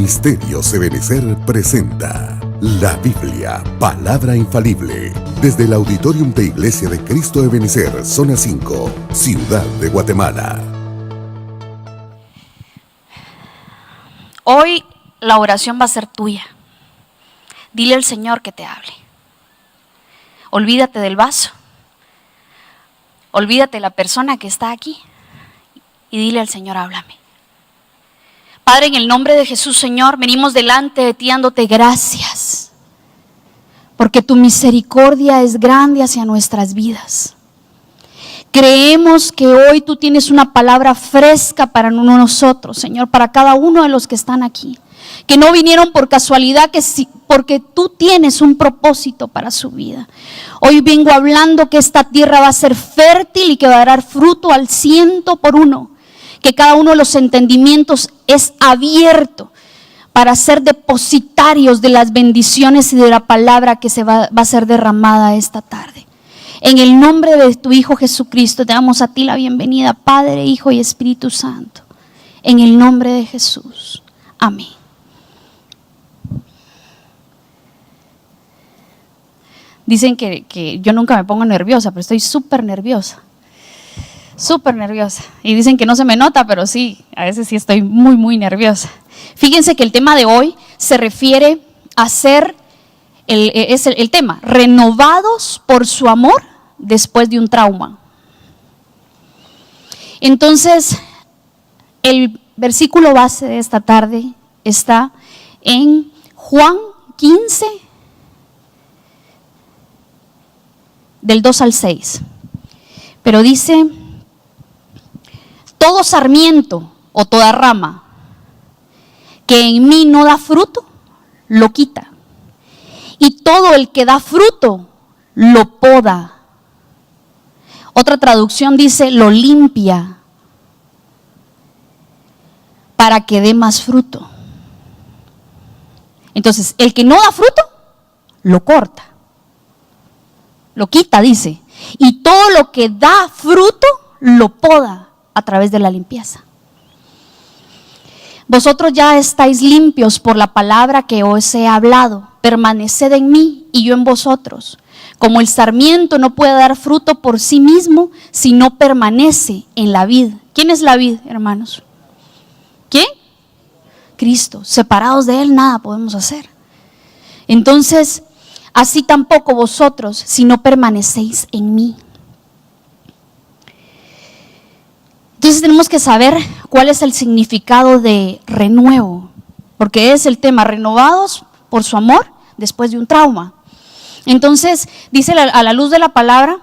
Ministerios Ebenecer presenta la Biblia, palabra infalible, desde el Auditorium de Iglesia de Cristo Ebenecer, Zona 5, Ciudad de Guatemala. Hoy la oración va a ser tuya. Dile al Señor que te hable. Olvídate del vaso. Olvídate de la persona que está aquí. Y dile al Señor, háblame. Padre, en el nombre de Jesús, Señor, venimos delante de ti dándote gracias. Porque tu misericordia es grande hacia nuestras vidas. Creemos que hoy tú tienes una palabra fresca para nosotros, Señor, para cada uno de los que están aquí. Que no vinieron por casualidad, porque tú tienes un propósito para su vida. Hoy vengo hablando que esta tierra va a ser fértil y que va a dar fruto al 100%. Que cada uno de los entendimientos es abierto para ser depositarios de las bendiciones y de la palabra que va a ser derramada esta tarde. En el nombre de tu Hijo Jesucristo te damos a ti la bienvenida, Padre, Hijo y Espíritu Santo. En el nombre de Jesús. Amén. Dicen que yo nunca me pongo nerviosa, pero estoy súper nerviosa. Súper nerviosa. Y dicen que no se me nota, pero sí, a veces sí estoy muy, muy nerviosa. Fíjense que el tema de hoy se refiere a ser, es el tema, renovados por su amor después de un trauma. Entonces, el versículo base de esta tarde está en Juan 15, del 2 al 6. Pero dice: todo sarmiento o toda rama que en mí no da fruto, lo quita. Y todo el que da fruto, lo poda. Otra traducción dice, lo limpia para que dé más fruto. Entonces, el que no da fruto, lo corta. Lo quita, dice. Y todo lo que da fruto, lo poda a través de la limpieza. Vosotros ya estáis limpios por la palabra que os he hablado. Permaneced en mí y yo en vosotros. Como el sarmiento no puede dar fruto por sí mismo si no permanece en la vid. ¿Quién es la vid, hermanos? ¿Quién? Cristo. Separados de Él nada podemos hacer. Entonces, así tampoco vosotros si no permanecéis en mí. Entonces tenemos que saber cuál es el significado de renuevo, porque es el tema, renovados por su amor después de un trauma. Entonces dice a la luz de la palabra,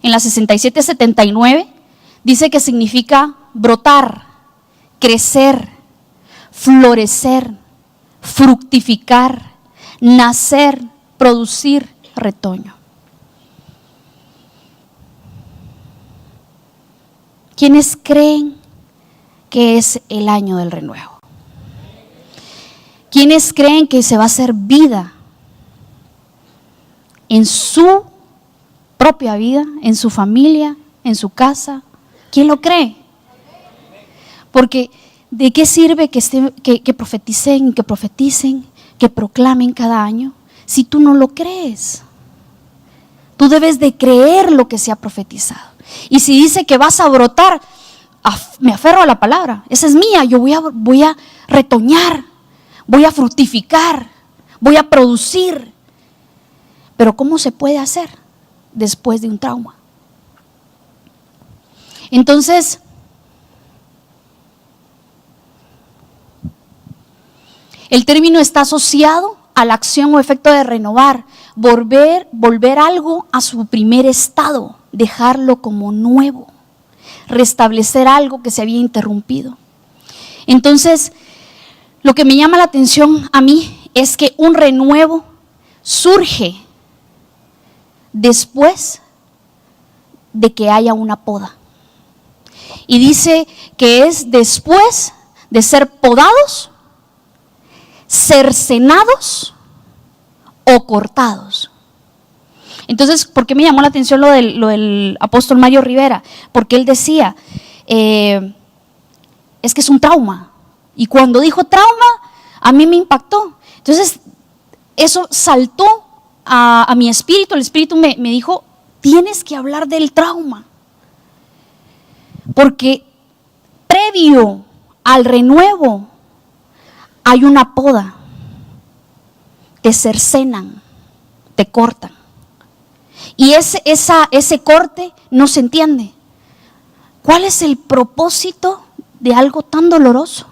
en la 67-79, dice que significa brotar, crecer, florecer, fructificar, nacer, producir retoño. ¿Quiénes creen que es el año del renuevo? ¿Quiénes creen que se va a hacer vida en su propia vida, en su familia, en su casa? ¿Quién lo cree? Porque ¿de qué sirve que profeticen, que proclamen cada año si tú no lo crees? Tú debes de creer lo que se ha profetizado. Y si dice que vas a brotar, me aferro a la palabra. Esa es mía, yo voy a retoñar, voy a fructificar, voy a producir. Pero ¿cómo se puede hacer después de un trauma? Entonces, el término está asociado a la acción o efecto de renovar, volver algo a su primer estado, dejarlo como nuevo, restablecer algo que se había interrumpido. Entonces, lo que me llama la atención a mí es que un renuevo surge después de que haya una poda. Y dice que es después de ser podados, cercenados o cortados. Entonces, ¿por qué me llamó la atención lo del apóstol Mario Rivera? Porque él decía, es que es un trauma. Y cuando dijo trauma, a mí me impactó. Entonces, eso saltó a mi espíritu. El espíritu me dijo, tienes que hablar del trauma. Porque previo al renuevo hay una poda. Te cercenan, te cortan. Y ese corte no se entiende. ¿Cuál es el propósito de algo tan doloroso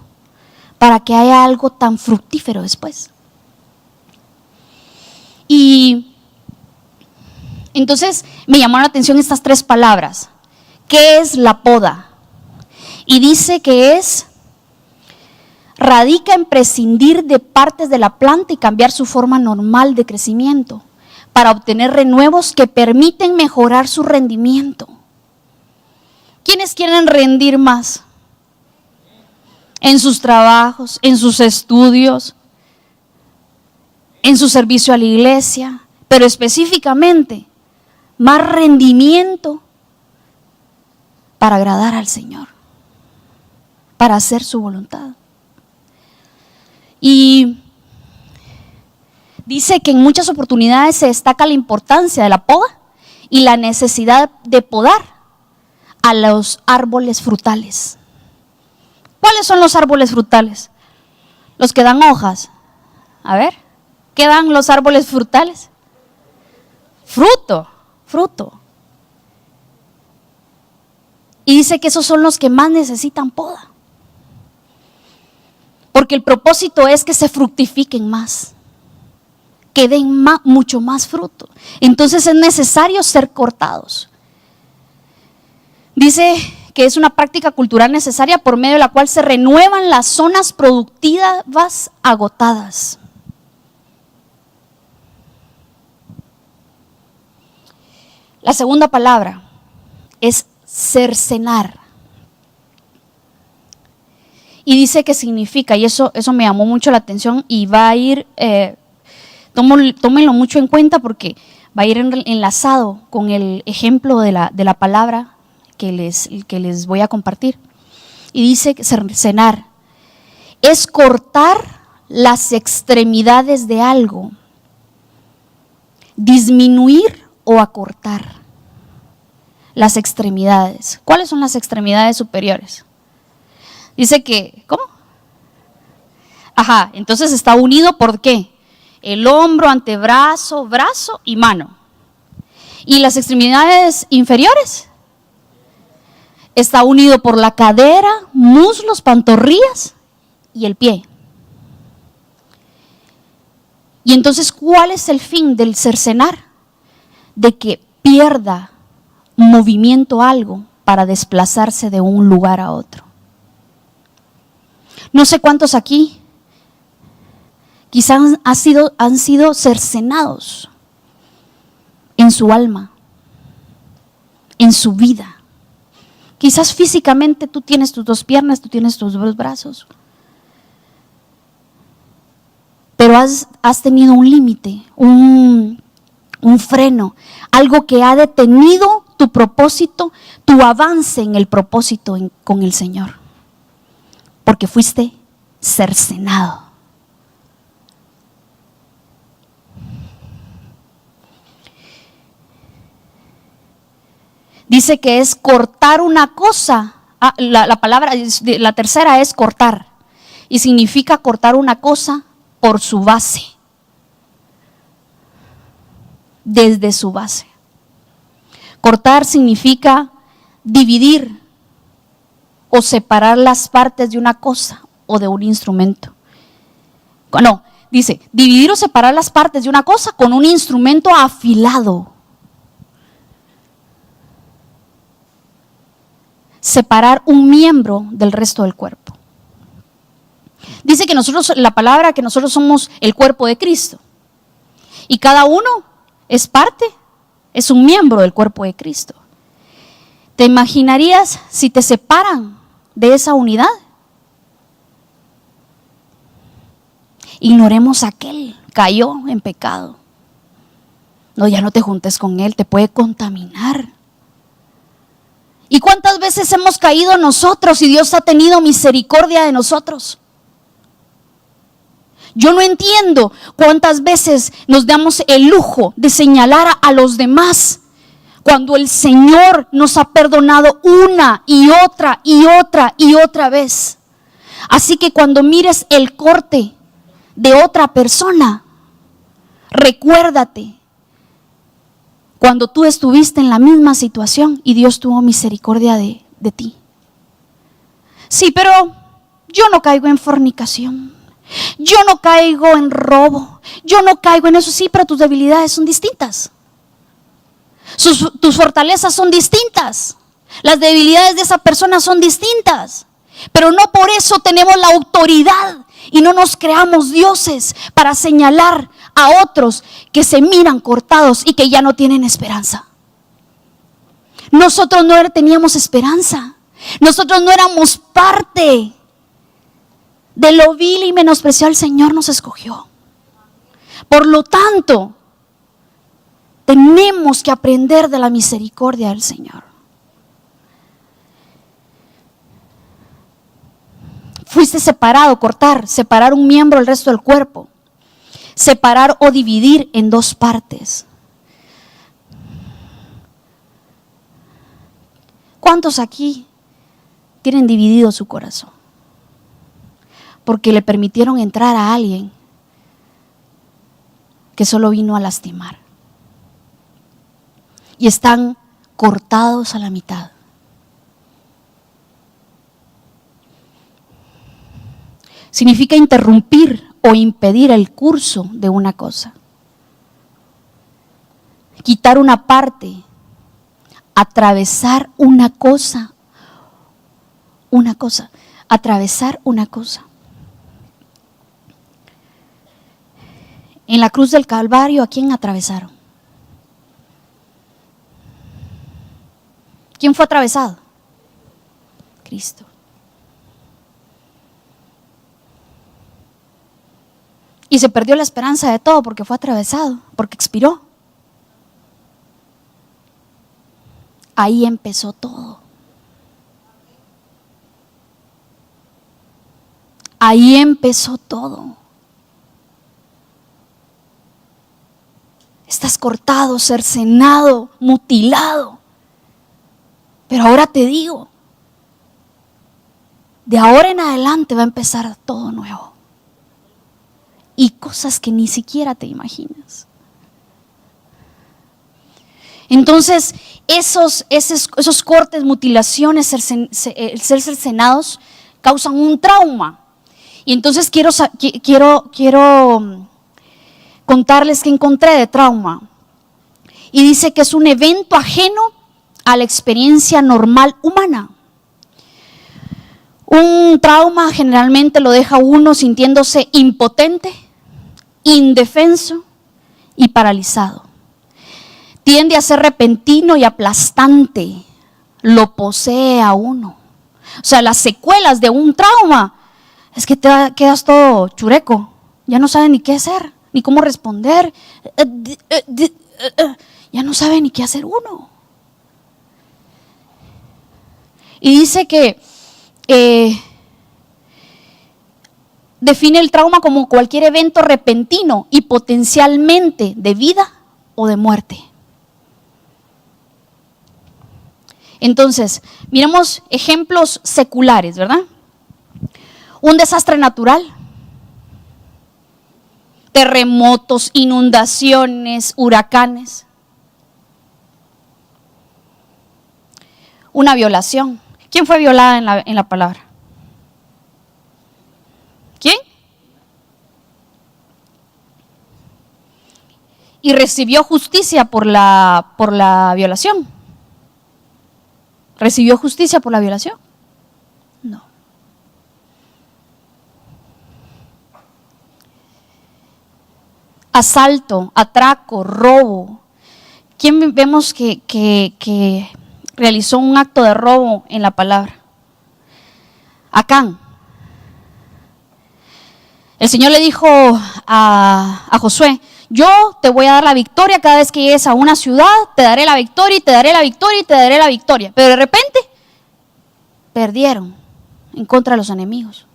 para que haya algo tan fructífero después? Y entonces me llamaron la atención estas 3 palabras. ¿Qué es la poda? Y dice que radica en prescindir de partes de la planta y cambiar su forma normal de crecimiento para obtener renuevos que permiten mejorar su rendimiento. ¿Quiénes quieren rendir más? En sus trabajos, en sus estudios, en su servicio a la iglesia, pero específicamente más rendimiento para agradar al Señor, para hacer su voluntad. Y dice que en muchas oportunidades se destaca la importancia de la poda y la necesidad de podar a los árboles frutales. ¿Cuáles son los árboles frutales? Los que dan hojas. A ver, ¿qué dan los árboles frutales? Fruto. Y dice que esos son los que más necesitan poda. Porque el propósito es que se fructifiquen más, que den mucho más fruto. Entonces es necesario ser cortados. Dice que es una práctica cultural necesaria por medio de la cual se renuevan las zonas productivas agotadas. La segunda palabra es cercenar. Y dice que significa, y eso me llamó mucho la atención y va a ir, tómenlo mucho en cuenta porque va a ir enlazado con el ejemplo de la palabra que les voy a compartir. Y dice que cercenar es cortar las extremidades de algo, disminuir o acortar las extremidades. ¿Cuáles son las extremidades superiores? Dice que, ¿cómo? Entonces está unido por ¿qué? El hombro, antebrazo, brazo y mano. ¿Y las extremidades inferiores? Está unido por la cadera, muslos, pantorrillas y el pie. Y entonces, ¿cuál es el fin del cercenar? De que pierda movimiento algo para desplazarse de un lugar a otro. No sé cuántos aquí quizás han sido cercenados en su alma, en su vida. Quizás físicamente tú tienes tus 2 piernas, tú tienes tus 2 brazos, pero has tenido un límite, un freno, algo que ha detenido tu propósito, tu avance en el propósito con el Señor. Porque fuiste cercenado. Dice que es cortar una cosa. La palabra, la tercera es cortar. Y significa cortar una cosa por su base. Desde su base. Cortar significa dividir o separar las partes de una cosa o de un instrumento. No, dice, dividir o separar las partes de una cosa con un instrumento afilado. Separar un miembro del resto del cuerpo. Dice que la palabra que nosotros somos el cuerpo de Cristo. Y cada uno es parte, es un miembro del cuerpo de Cristo. ¿Te imaginarías si te separan de esa unidad? Ignoremos a aquel, cayó en pecado. No, ya no te juntes con él, te puede contaminar. ¿Y cuántas veces hemos caído nosotros y Dios ha tenido misericordia de nosotros? Yo no entiendo cuántas veces nos damos el lujo de señalar a los demás cuando el Señor nos ha perdonado una y otra y otra y otra vez. Así que cuando mires el corte de otra persona, recuérdate cuando tú estuviste en la misma situación y Dios tuvo misericordia de ti. Sí, pero yo no caigo en fornicación, yo no caigo en robo, yo no caigo en eso. Sí, pero tus debilidades son distintas. Tus fortalezas son distintas. Las debilidades de esa persona son distintas. Pero no por eso tenemos la autoridad y no nos creamos dioses para señalar a otros que se miran cortados y que ya no tienen esperanza. Nosotros no teníamos esperanza. Nosotros no éramos parte de lo vil y menospreciado. El Señor nos escogió. Por lo tanto, tenemos que aprender de la misericordia del Señor. Fuiste separado, cortar, separar un miembro del resto del cuerpo. Separar o dividir en dos partes. ¿Cuántos aquí tienen dividido su corazón? Porque le permitieron entrar a alguien que solo vino a lastimar. Y están cortados a la mitad. Significa interrumpir o impedir el curso de una cosa. Quitar una parte, atravesar una cosa, atravesar una cosa. En la cruz del Calvario, ¿a quién atravesaron? ¿Quién fue atravesado? Cristo. Y se perdió la esperanza de todo porque fue atravesado, porque expiró. Ahí empezó todo. Ahí empezó todo. Estás cortado, cercenado, mutilado. Pero ahora te digo, de ahora en adelante va a empezar todo nuevo. Y cosas que ni siquiera te imaginas. Entonces, esos cortes, mutilaciones, el ser cercenados, causan un trauma. Y entonces quiero contarles que encontré de trauma. Y dice que es un evento ajeno a la experiencia normal humana. Un trauma generalmente lo deja uno sintiéndose impotente, indefenso y paralizado. Tiende a ser repentino y aplastante, lo posee a uno. O sea, las secuelas de un trauma es que te quedas todo chureco, ya no sabes ni qué hacer, ni cómo responder, ya no sabe ni qué hacer uno. Y dice que define el trauma como cualquier evento repentino y potencialmente de vida o de muerte. Entonces, miremos ejemplos seculares, ¿verdad? Un desastre natural, terremotos, inundaciones, huracanes. Una violación. ¿Quién fue violada en la palabra? ¿Quién? Y recibió justicia por la violación. ¿Recibió justicia por la violación? No. Asalto, atraco, robo. ¿Quién vemos que realizó un acto de robo en la palabra? Acán. El Señor le dijo a Josué: yo te voy a dar la victoria cada vez que llegues a una ciudad, te daré la victoria y te daré la victoria y te daré la victoria. Pero de repente perdieron en contra de los enemigos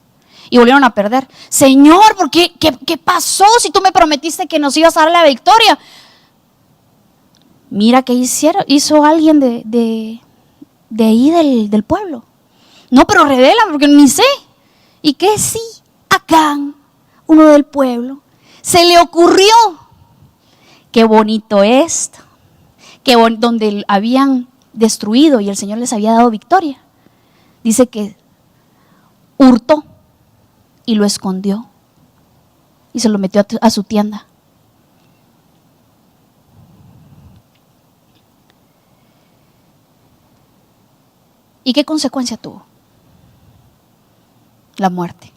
y volvieron a perder. Señor, ¿por qué? ¿Qué pasó si tú me prometiste que nos ibas a dar la victoria? Mira qué hizo alguien de ahí del pueblo. No, pero revela porque ni sé. ¿Y qué sí? Acán, uno del pueblo, se le ocurrió. Qué bonito esto. Donde habían destruido y el Señor les había dado victoria. Dice que hurtó y lo escondió y se lo metió a su tienda. ¿Y qué consecuencia tuvo? La muerte.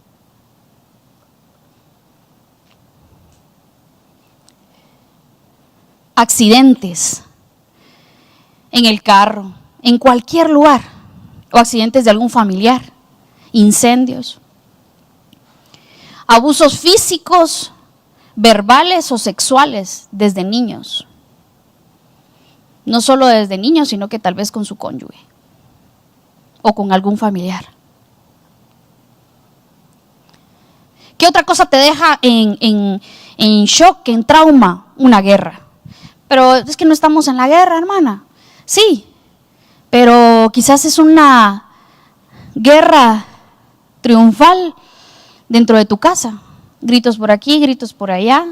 Accidentes en el carro, en cualquier lugar, o accidentes de algún familiar, incendios, abusos físicos, verbales o sexuales desde niños. No solo desde niños, sino que tal vez con su cónyuge o con algún familiar. ¿Qué otra cosa te deja en shock, en trauma? Una guerra. Pero es que no estamos en la guerra, hermana. Sí, pero quizás es una guerra triunfal dentro de tu casa. Gritos por aquí, gritos por allá,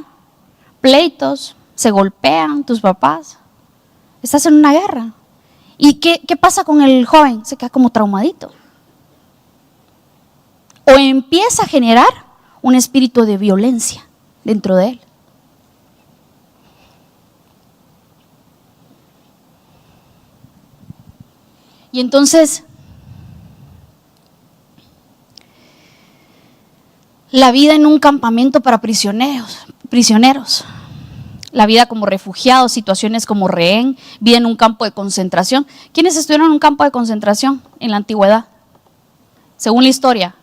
pleitos, se golpean tus papás. Estás en una guerra. ¿Y qué pasa con el joven? Se queda como traumadito. O empieza a generar un espíritu de violencia dentro de él. Y entonces, la vida en un campamento para prisioneros, la vida como refugiado, situaciones como rehén, vida en un campo de concentración. ¿Quiénes estuvieron en un campo de concentración en la antigüedad? Según la historia,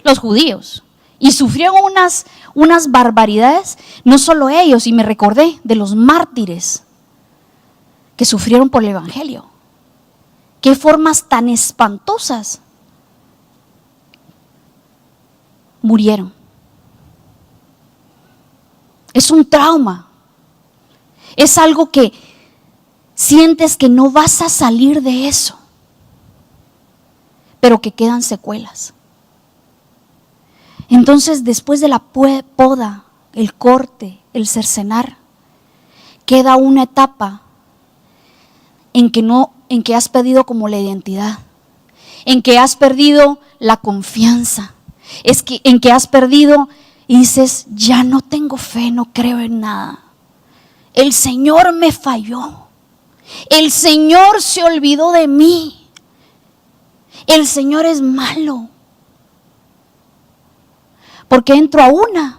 los judíos. Y sufrieron unas barbaridades, no solo ellos, y me recordé de los mártires que sufrieron por el evangelio. Qué formas tan espantosas murieron. Es un trauma. Es algo que sientes que no vas a salir de eso, pero que quedan secuelas. Entonces, después de la poda, el corte, el cercenar, queda una etapa en que has perdido como la identidad, en que has perdido la confianza, en que has perdido y dices, ya no tengo fe, no creo en nada. El Señor me falló. El Señor se olvidó de mí. El Señor es malo. Porque entro a una,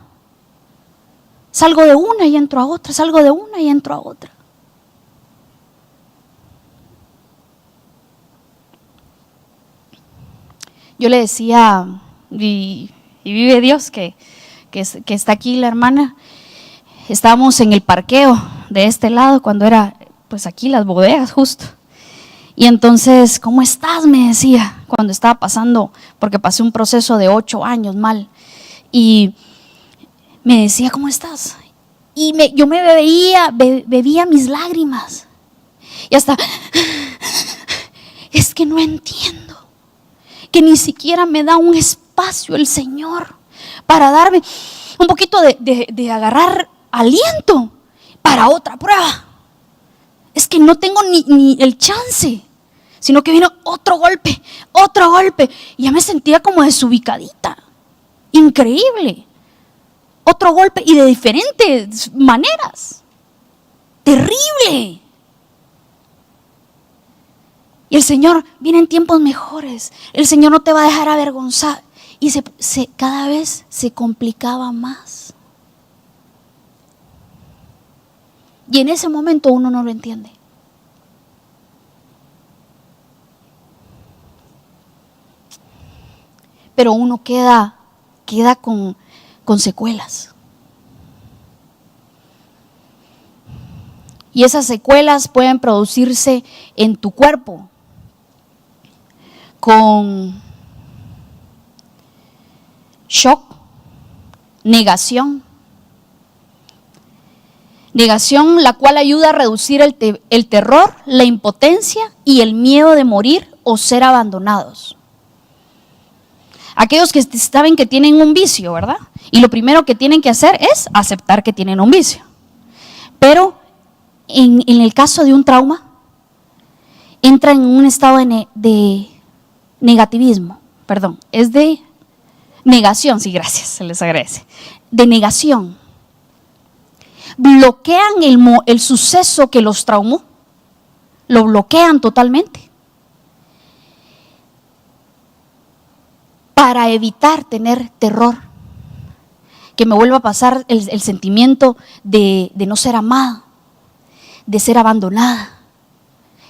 salgo de una y entro a otra, salgo de una y entro a otra. Yo le decía, y vive Dios que está aquí la hermana, estábamos en el parqueo de este lado cuando era pues aquí las bodegas justo. Y entonces, ¿cómo estás? Me decía cuando estaba pasando, porque pasé un proceso de 8 años mal. Y me decía, ¿cómo estás? Y yo me bebía mis lágrimas. Y hasta, es que no entiendo que ni siquiera me da un espacio el Señor para darme un poquito de agarrar aliento para otra prueba. Es que no tengo ni el chance, sino que vino otro golpe. Y ya me sentía como desubicadita. Increíble. Otro golpe y de diferentes maneras. Terrible. Y el Señor viene en tiempos mejores. El Señor no te va a dejar avergonzar. Y cada vez se complicaba más. Y en ese momento uno no lo entiende. Pero uno queda con secuelas. Y esas secuelas pueden producirse en tu cuerpo con shock, negación. Negación, la cual ayuda a reducir el terror, la impotencia y el miedo de morir o ser abandonados. Aquellos que saben que tienen un vicio, ¿verdad? Y lo primero que tienen que hacer es aceptar que tienen un vicio. Pero en el caso de un trauma, entra en un estado de negativismo, perdón, es de negación, sí, gracias, se les agradece, de negación. Bloquean el suceso que los traumó, lo bloquean totalmente para evitar tener terror, que me vuelva a pasar el sentimiento de no ser amada, de ser abandonada.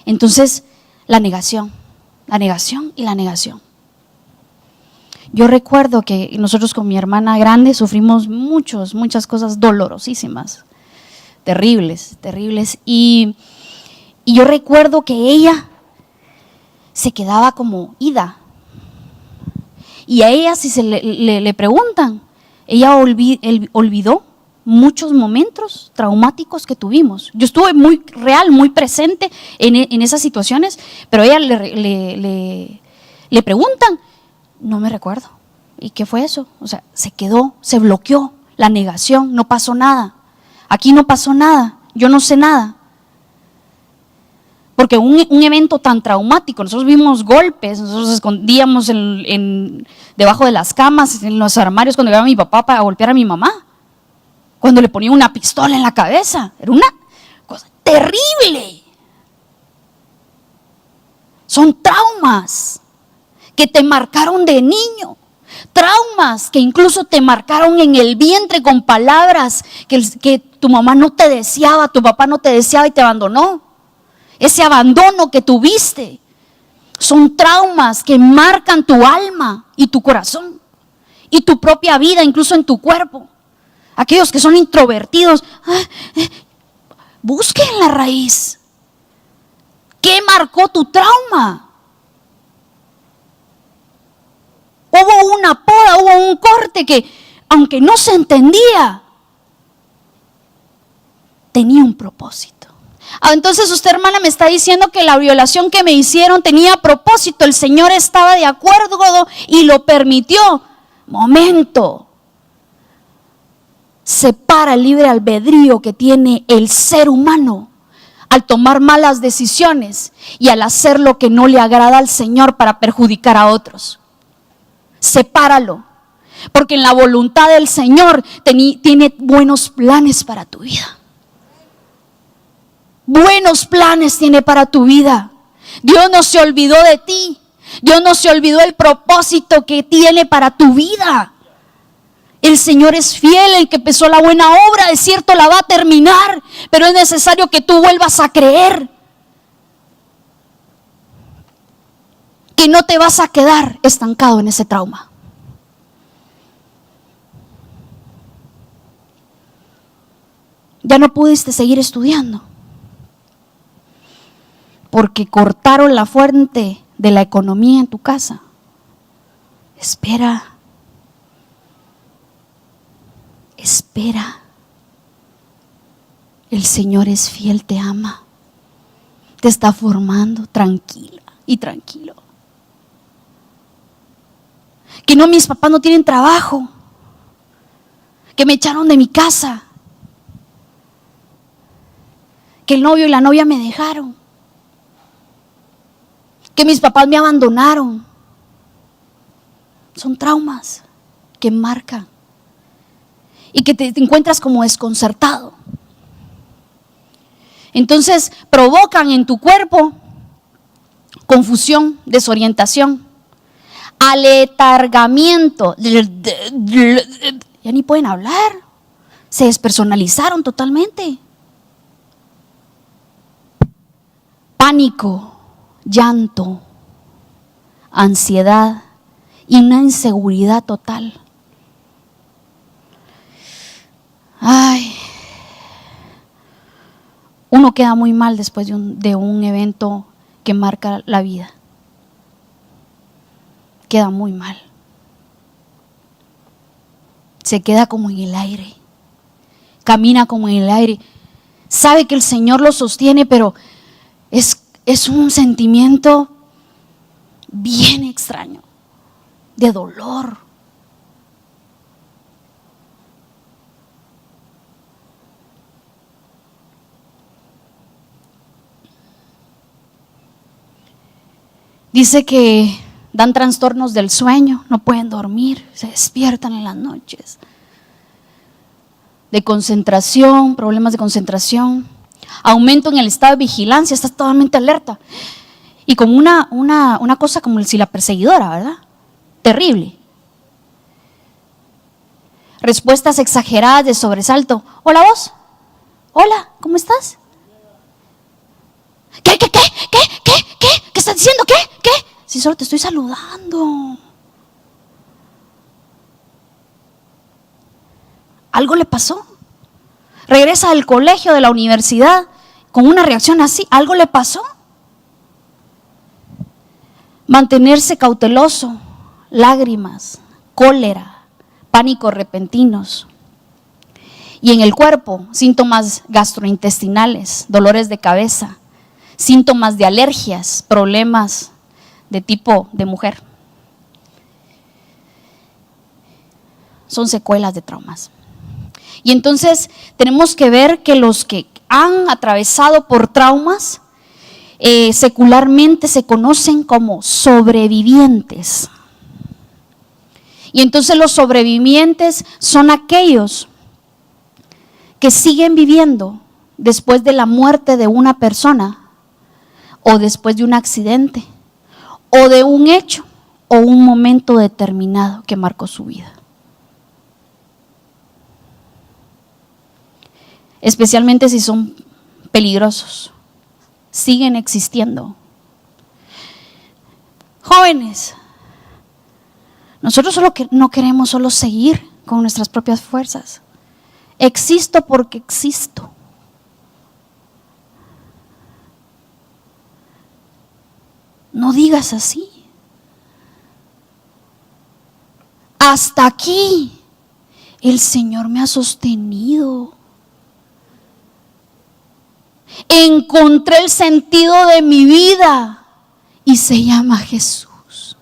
Entonces, la negación y la negación. Yo recuerdo que nosotros con mi hermana grande sufrimos muchas cosas dolorosísimas, terribles. Y yo recuerdo que ella se quedaba como ida. Y a ella, si le preguntan, ella olvidó muchos momentos traumáticos que tuvimos. Yo estuve muy real, muy presente en esas situaciones, pero a ella le preguntan, no me recuerdo. ¿Y qué fue eso? O sea, se quedó, se bloqueó, la negación, no pasó nada. Aquí no pasó nada, yo no sé nada. Porque un evento tan traumático, nosotros vimos golpes, nosotros escondíamos debajo de las camas, en los armarios cuando llegaba mi papá para golpear a mi mamá. Cuando le ponía una pistola en la cabeza, era una cosa terrible. Son traumas que te marcaron de niño, traumas que incluso te marcaron en el vientre con palabras que tu mamá no te deseaba, tu papá no te deseaba y te abandonó. Ese abandono que tuviste son traumas que marcan tu alma y tu corazón y tu propia vida, incluso en tu cuerpo. Aquellos que son introvertidos, busquen la raíz. ¿Qué marcó tu trauma? Hubo una poda, hubo un corte que, aunque no se entendía, tenía un propósito. Entonces usted, hermana, me está diciendo que la violación que me hicieron tenía propósito. El Señor estaba de acuerdo y lo permitió. Momento. Separa el libre albedrío que tiene el ser humano al tomar malas decisiones y al hacer lo que no le agrada al Señor para perjudicar a otros. Sepáralo, porque en la voluntad del Señor tiene buenos planes para tu vida. Buenos planes tiene para tu vida. Dios no se olvidó de ti. Dios no se olvidó del propósito que tiene para tu vida. El Señor es fiel, el que empezó la buena obra, de cierto la va a terminar, pero es necesario que tú vuelvas a creer que no te vas a quedar estancado en ese trauma. Ya no pudiste seguir estudiando porque cortaron la fuente de la economía en tu casa. Espera. El Señor es fiel, te ama, te está formando, tranquila y tranquilo. Que no, mis papás no tienen trabajo, que me echaron de mi casa, que el novio y la novia me dejaron, que mis papás me abandonaron. Son traumas que marcan y que te encuentras como desconcertado. Entonces provocan en tu cuerpo confusión, desorientación, aletargamiento. Ya ni pueden hablar, se despersonalizaron totalmente. Pánico, llanto, ansiedad y una inseguridad total. uno queda muy mal después de un evento que marca la vida. Queda muy mal. Se queda como en el aire. Camina como en el aire. Sabe que el Señor lo sostiene, pero es un sentimiento bien extraño, de dolor. Dice que dan trastornos del sueño, no pueden dormir, se despiertan en las noches. De concentración, problemas de concentración, aumento en el estado de vigilancia, estás totalmente alerta. Y como una cosa como si la perseguidora, ¿verdad? Terrible. Respuestas exageradas de sobresalto. Hola vos. Hola, ¿cómo estás? ¿Qué? ¿Qué estás diciendo? ¿Qué? Si solo te estoy saludando. Algo le pasó. Regresa del colegio, de la universidad, con una reacción así. Algo le pasó. Mantenerse cauteloso, lágrimas, cólera, pánicos repentinos. Y en el cuerpo, síntomas gastrointestinales, dolores de cabeza, síntomas de alergias, problemas de tipo de mujer. Son secuelas de traumas. Y entonces tenemos que ver que los que han atravesado por traumas, secularmente se conocen como sobrevivientes. Y entonces los sobrevivientes son aquellos que siguen viviendo después de la muerte de una persona, o después de un accidente, o de un hecho, o un momento determinado que marcó su vida. Especialmente si son peligrosos, siguen existiendo. Jóvenes, nosotros no queremos solo seguir con nuestras propias fuerzas. Existo porque existo. No digas así. Hasta aquí el Señor me ha sostenido. Encontré el sentido de mi vida y se llama Jesús.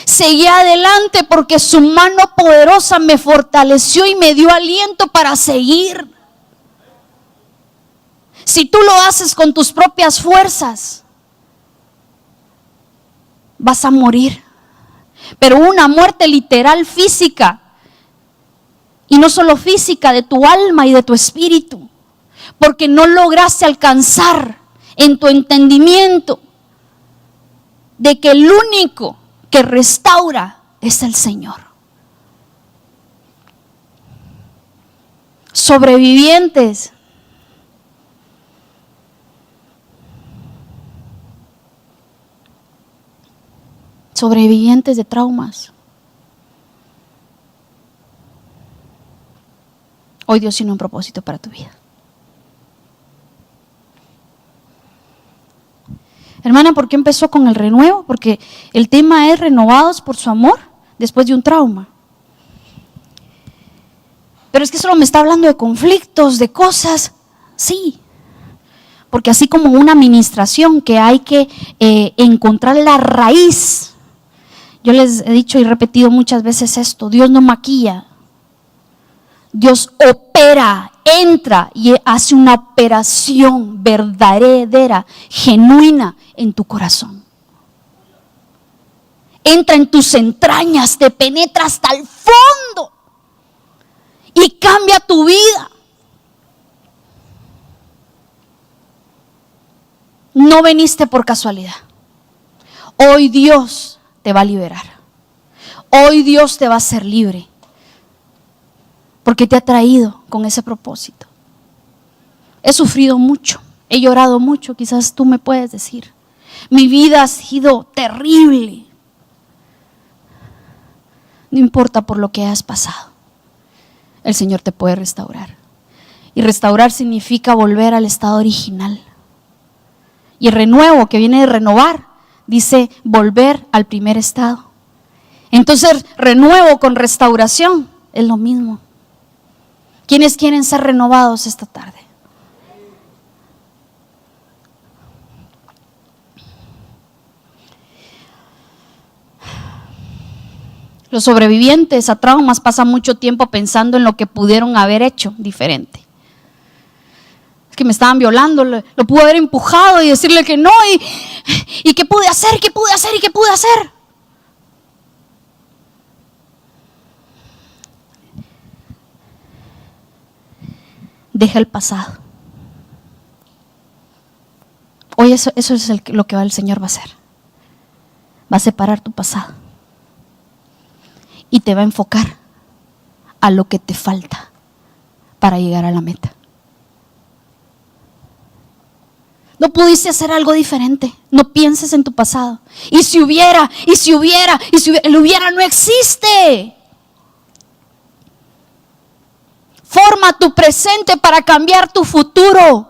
Seguí adelante porque su mano poderosa me fortaleció y me dio aliento para seguir. Si tú lo haces con tus propias fuerzas, vas a morir. Pero una muerte literal física. Y no solo física, de tu alma y de tu espíritu. Porque no lograste alcanzar en tu entendimiento de que el único que restaura es el Señor. Sobrevivientes. Sobrevivientes de traumas. Hoy Dios tiene un propósito para tu vida. Hermana, ¿por qué empezó con el renuevo? Porque el tema es renovados por su amor después de un trauma. Pero es que solo me está hablando de conflictos, de cosas. Sí, porque así como una administración que hay que encontrar la raíz. Yo les he dicho y repetido muchas veces esto: Dios no maquilla. Dios opera, entra y hace una operación verdadera, genuina en tu corazón. Entra en tus entrañas, te penetra hasta el fondo y cambia tu vida. No viniste por casualidad. Hoy Dios te va a liberar. Hoy Dios te va a hacer libre. Porque te ha traído con ese propósito. He sufrido mucho, he llorado mucho, quizás tú me puedes decir. Mi vida ha sido terrible. No importa por lo que has pasado, el Señor te puede restaurar. Y restaurar significa volver al estado original. Y el renuevo, que viene de renovar, dice volver al primer estado. Entonces, renuevo con restauración es lo mismo. ¿Quiénes quieren ser renovados esta tarde? Los sobrevivientes a traumas pasan mucho tiempo pensando en lo que pudieron haber hecho diferente. Es que me estaban violando, lo pude haber empujado y decirle que no, y ¿qué pude hacer? ¿Qué pude hacer? ¿Y qué pude hacer? Deja el pasado. Hoy eso es lo que el Señor va a hacer. Va a separar tu pasado y te va a enfocar a lo que te falta para llegar a la meta. No pudiste hacer algo diferente. No pienses en tu pasado. Y si hubiera, el hubiera no existe. Forma tu presente para cambiar tu futuro.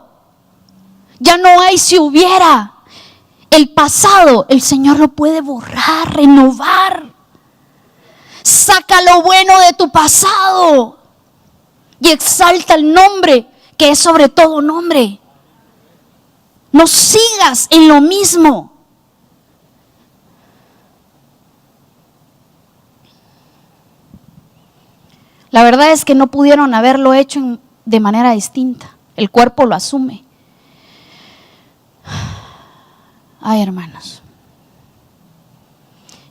Ya no hay si hubiera. El pasado, el Señor lo puede borrar, renovar. Saca lo bueno de tu pasado y exalta el nombre que es sobre todo nombre. No sigas en lo mismo. La verdad es que no pudieron haberlo hecho de manera distinta. El cuerpo lo asume. Ay, hermanos.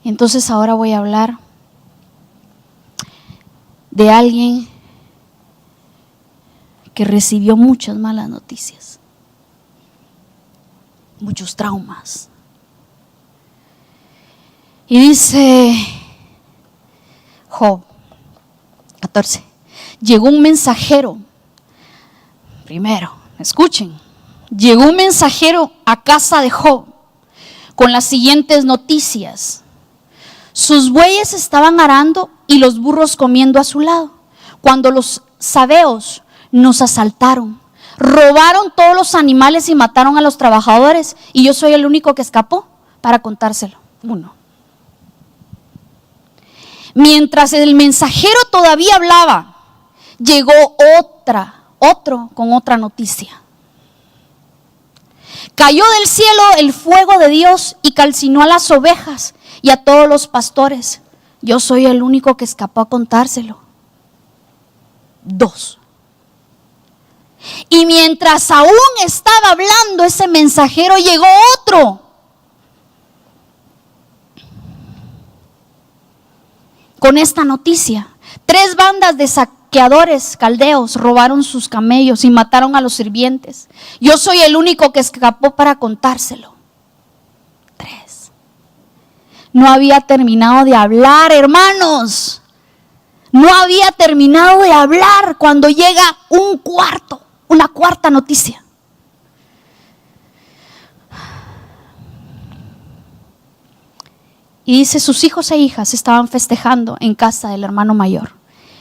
Entonces ahora voy a hablar de alguien que recibió muchas malas noticias, muchos traumas. Y dice Job 14, llegó un mensajero, primero, escuchen, llegó un mensajero a casa de Job con las siguientes noticias. Sus bueyes estaban arando y los burros comiendo a su lado, cuando los sabeos nos asaltaron, robaron todos los animales y mataron a los trabajadores, y yo soy el único que escapó para contárselo. 1. Mientras el mensajero todavía hablaba, llegó otro con otra noticia. Cayó del cielo el fuego de Dios y calcinó a las ovejas y a todos los pastores. Yo soy el único que escapó a contárselo. 2. Y mientras aún estaba hablando ese mensajero, llegó otro con esta noticia. 3 bandas de saqueadores caldeos robaron sus camellos y mataron a los sirvientes. Yo soy el único que escapó para contárselo. 3. No había terminado de hablar, hermanos. No había terminado de hablar cuando llega una cuarta noticia. Y dice, sus hijos e hijas estaban festejando en casa del hermano mayor.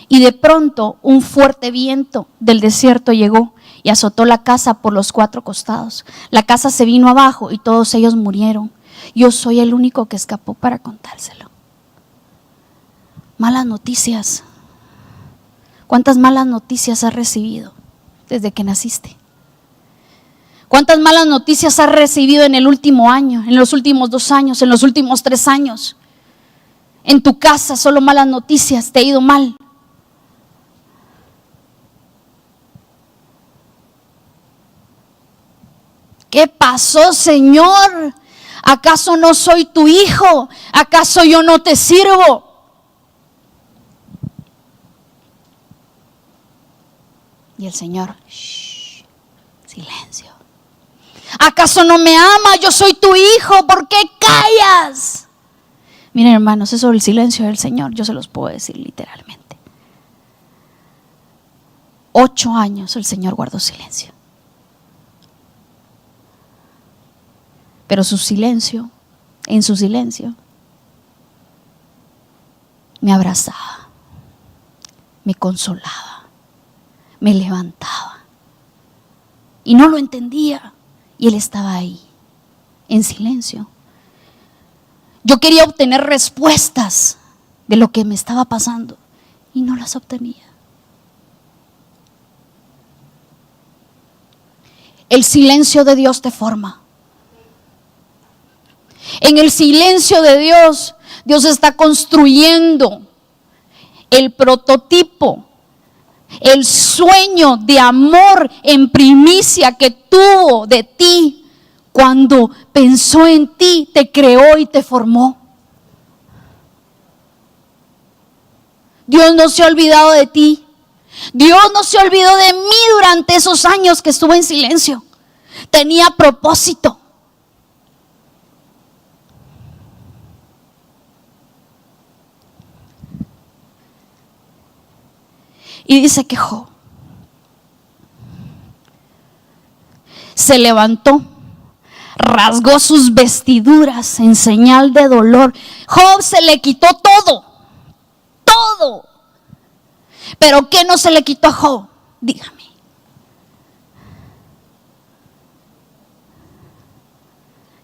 Y de pronto un fuerte viento del desierto llegó y azotó la casa por los 4 costados. La casa se vino abajo y todos ellos murieron. Yo soy el único que escapó para contárselo. Malas noticias. ¿Cuántas malas noticias has recibido desde que naciste? ¿Cuántas malas noticias has recibido en el último año, en los últimos 2 años, en los últimos 3 años? En tu casa solo malas noticias, te ha ido mal. ¿Qué pasó, Señor? ¿Acaso no soy tu hijo? ¿Acaso yo no te sirvo? Y el Señor, shh, silencio. ¿Acaso no me amas? Yo soy tu hijo, ¿por qué callas? Miren, hermanos, eso del silencio del Señor, yo se los puedo decir literalmente. 8 años el Señor guardó silencio. Pero su silencio, en su silencio, me abrazaba, me consolaba, me levantaba. y no lo entendía. Y él estaba ahí, en silencio. Yo quería obtener respuestas de lo que me estaba pasando y no las obtenía. El silencio de Dios te forma. En el silencio de Dios, Dios está construyendo el prototipo, el sueño de amor en primicia que tuvo de ti cuando pensó en ti, te creó y te formó. Dios no se ha olvidado de ti. Dios no se olvidó de mí durante esos años que estuve en silencio. Tenía propósito. Y dice que Job se levantó, rasgó sus vestiduras en señal de dolor. Job se le quitó todo, todo. Pero ¿qué no se le quitó a Job? Dígame.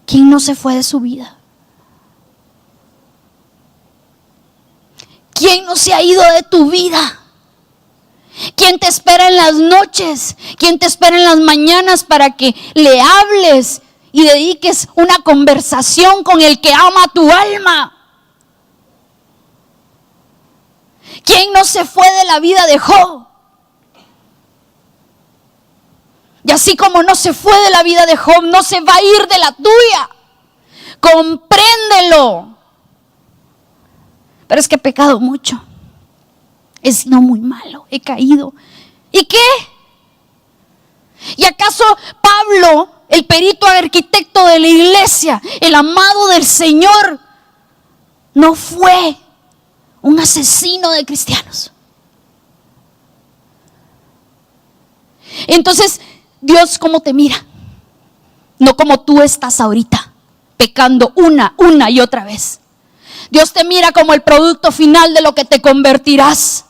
¿Quién no se fue de su vida? ¿Quién no se ha ido de tu vida? ¿Quién te espera en las noches? ¿Quién te espera en las mañanas para que le hables y dediques una conversación con el que ama tu alma? ¿Quién no se fue de la vida de Job? Y así como no se fue de la vida de Job, no se va a ir de la tuya. Compréndelo. Pero es que he pecado mucho. He sido muy malo, he caído. ¿Y qué? ¿Y acaso Pablo, el perito arquitecto de la iglesia, el amado del Señor, no fue un asesino de cristianos? Entonces, Dios, ¿cómo te mira? No como tú estás ahorita, pecando una y otra vez. Dios te mira como el producto final de lo que te convertirás,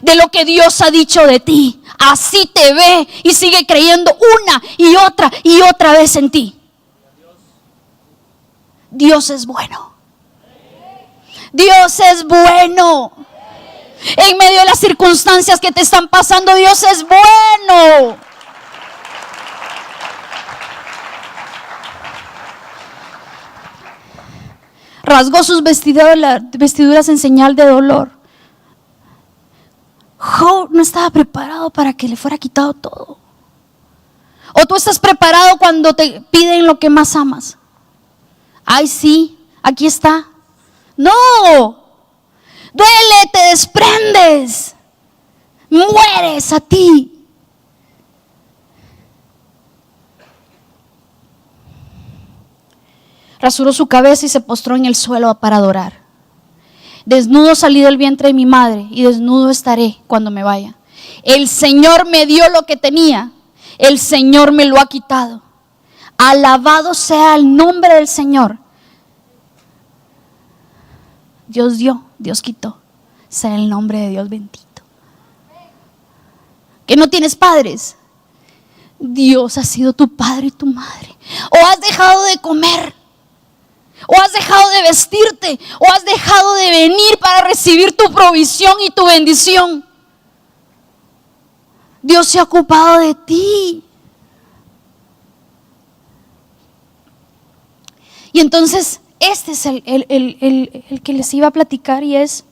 de lo que Dios ha dicho de ti. Así te ve y sigue creyendo una y otra vez en ti. Dios es bueno. Dios es bueno. En medio de las circunstancias que te están pasando, Dios es bueno. Rasgó sus vestiduras en señal de dolor. Job no estaba preparado para que le fuera quitado todo. O tú estás preparado cuando te piden lo que más amas. Ay, sí, aquí está. No, duele, te desprendes, mueres a ti. Rasuró su cabeza y se postró en el suelo para adorar. Desnudo salí del vientre de mi madre y desnudo estaré cuando me vaya. El Señor me dio lo que tenía, el Señor me lo ha quitado. Alabado sea el nombre del Señor. Dios dio, Dios quitó. Sea el nombre de Dios bendito. ¿Que no tienes padres? Dios ha sido tu padre y tu madre. O has dejado de comer, o has dejado de vestirte, o has dejado de venir para recibir tu provisión y tu bendición. Dios se ha ocupado de ti. Y entonces este es el que les iba a platicar, y es: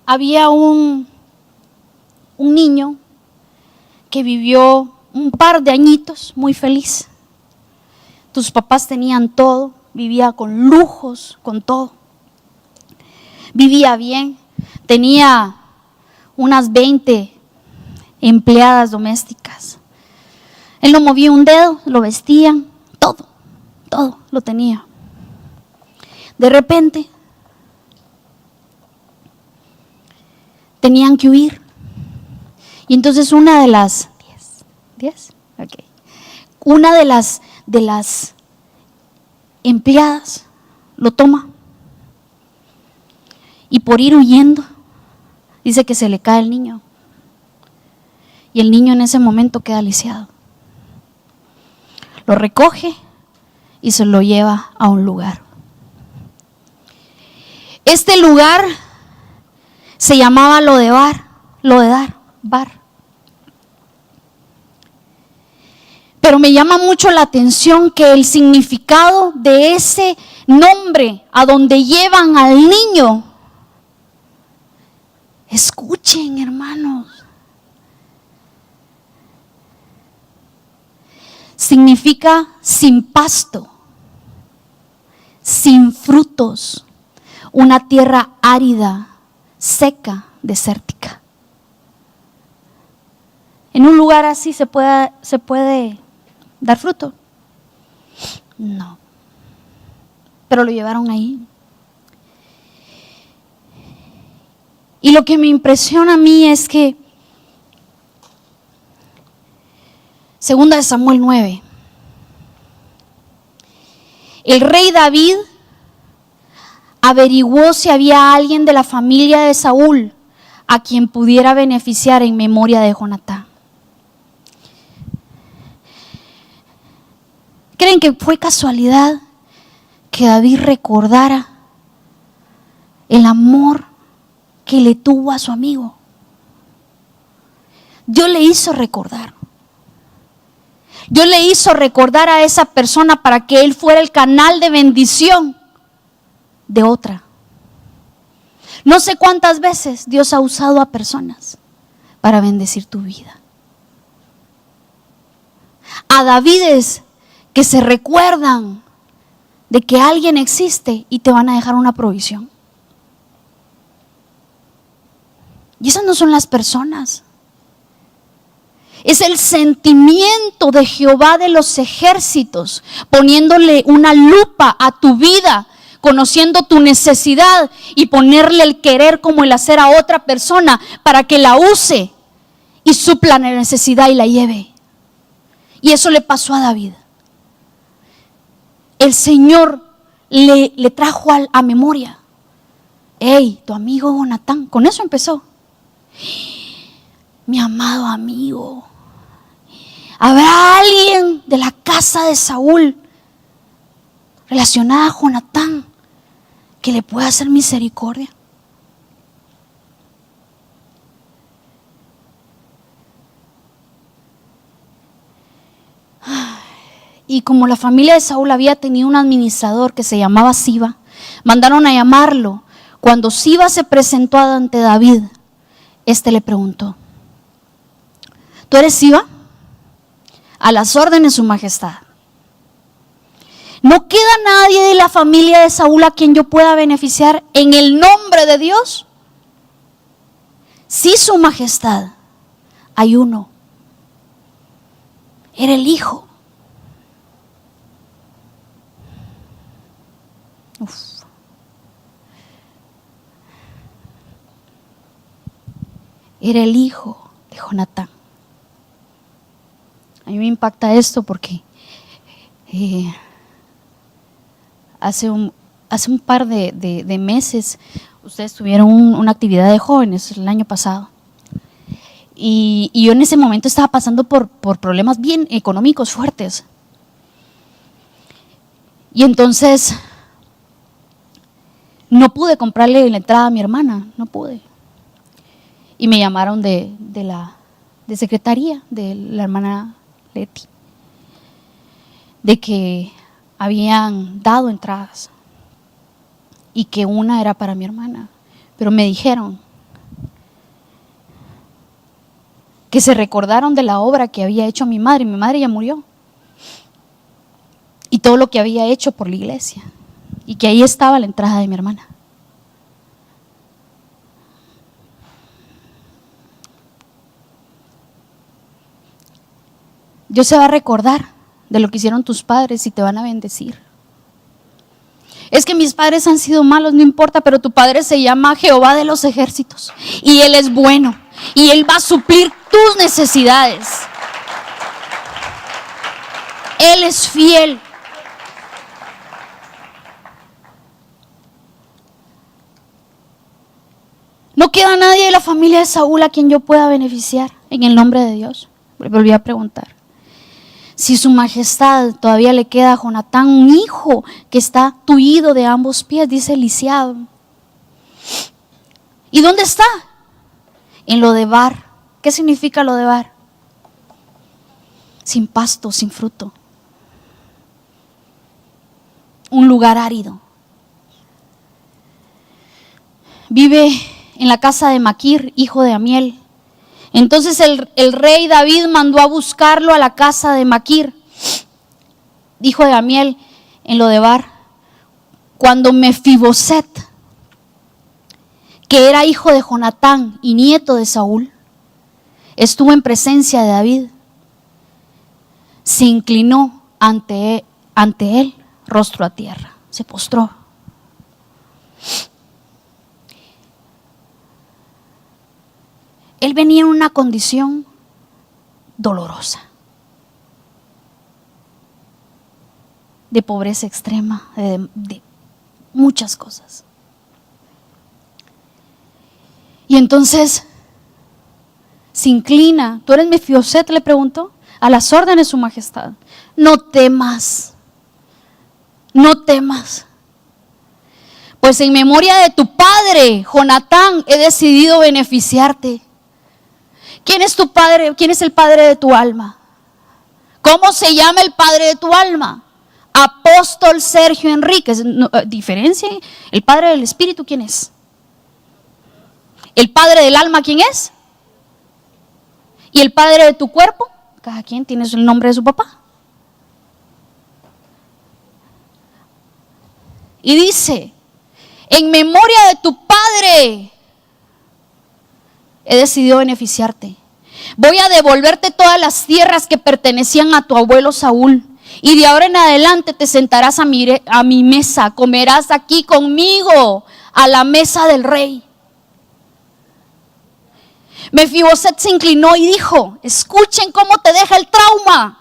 había un niño que vivió un par de añitos muy feliz. Tus papás tenían todo, vivía con lujos, con todo. Vivía bien, tenía unas 20 empleadas domésticas. Él no movía un dedo, lo vestían, todo lo tenía. De repente tenían que huir. Y entonces una de las empleadas lo toma Y por ir huyendo, dice que se le cae el niño. Y el niño en ese momento queda lisiado. Lo recoge y se lo lleva a un lugar. Este lugar se llamaba Lodebar. Pero me llama mucho la atención que el significado de ese nombre a donde llevan al niño, escuchen, hermanos, significa sin pasto, sin frutos, una tierra árida, seca, desértica. ¿En un lugar así se puede dar fruto? No. Pero lo llevaron ahí. Y lo que me impresiona a mí es que 2 Samuel 9, el rey David averiguó si había alguien de la familia de Saúl a quien pudiera beneficiar en memoria de Jonatán. ¿Creen que fue casualidad que David recordara el amor que le tuvo a su amigo? Dios le hizo recordar. Dios le hizo recordar a esa persona para que él fuera el canal de bendición de otra. No sé cuántas veces Dios ha usado a personas para bendecir tu vida. A Davides que se recuerdan de que alguien existe y te van a dejar una provisión. Y esas no son las personas. Es el sentimiento de Jehová de los ejércitos, poniéndole una lupa a tu vida, conociendo tu necesidad y ponerle el querer como el hacer a otra persona para que la use y supla la necesidad y la lleve. Y eso le pasó a David. El Señor le trajo a memoria. Hey, tu amigo Jonatán, con eso empezó. Mi amado amigo, ¿habrá alguien de la casa de Saúl relacionada a Jonatán que le pueda hacer misericordia? Y como la familia de Saúl había tenido un administrador que se llamaba Siba, mandaron a llamarlo. Cuando Siba se presentó ante David, este le preguntó: ¿tú eres Siba? A las órdenes, su majestad. ¿No queda nadie de la familia de Saúl a quien yo pueda beneficiar en el nombre de Dios? Sí, su majestad, hay uno. Era el hijo. Era el hijo de Jonatán. A mí me impacta esto porque hace un par de meses ustedes tuvieron una actividad de jóvenes el año pasado. Y yo en ese momento estaba pasando por problemas bien económicos fuertes. Y entonces no pude comprarle la entrada a mi hermana, no pude. Y me llamaron de secretaría de la hermana Leti, de que habían dado entradas y que una era para mi hermana. Pero me dijeron que se recordaron de la obra que había hecho mi madre. Mi madre ya murió. Y todo lo que había hecho por la iglesia. Y que ahí estaba la entrada de mi hermana. Dios se va a recordar de lo que hicieron tus padres y te van a bendecir. Es que mis padres han sido malos, no importa, pero tu Padre se llama Jehová de los ejércitos. Y Él es bueno. Y Él va a suplir tus necesidades. Él es fiel. No queda nadie de la familia de Saúl a quien yo pueda beneficiar en el nombre de Dios. Volví a preguntar. Si su majestad todavía le queda a Jonatán un hijo que está tullido de ambos pies, dice lisiado. ¿Y dónde está? En Lodebar. ¿Qué significa Lodebar? Sin pasto, sin fruto. Un lugar árido. Vive en la casa de Maquir, hijo de Amiel. Entonces el rey David mandó a buscarlo a la casa de Maquir, hijo de Amiel, en Lodebar. Cuando Mefiboset, que era hijo de Jonatán y nieto de Saúl, estuvo en presencia de David, se inclinó ante él, rostro a tierra, se postró. Él venía en una condición dolorosa, de pobreza extrema, de muchas cosas. Y entonces se inclina. ¿Tú eres Mefiboset?, le preguntó. A las órdenes de su majestad. No temas, no temas. Pues en memoria de tu padre, Jonatán, he decidido beneficiarte. ¿Quién es tu padre? ¿Quién es el padre de tu alma? ¿Cómo se llama el padre de tu alma? Apóstol Sergio Enríquez. Diferencia. ¿El padre del espíritu quién es? ¿El padre del alma quién es? ¿Y el padre de tu cuerpo? Cada quien tiene el nombre de su papá. Y dice, en memoria de tu padre, he decidido beneficiarte. Voy a devolverte todas las tierras que pertenecían a tu abuelo Saúl. Y de ahora en adelante te sentarás a mi mesa. Comerás aquí conmigo a la mesa del rey. Mefiboset se inclinó y dijo, escuchen cómo te deja el trauma.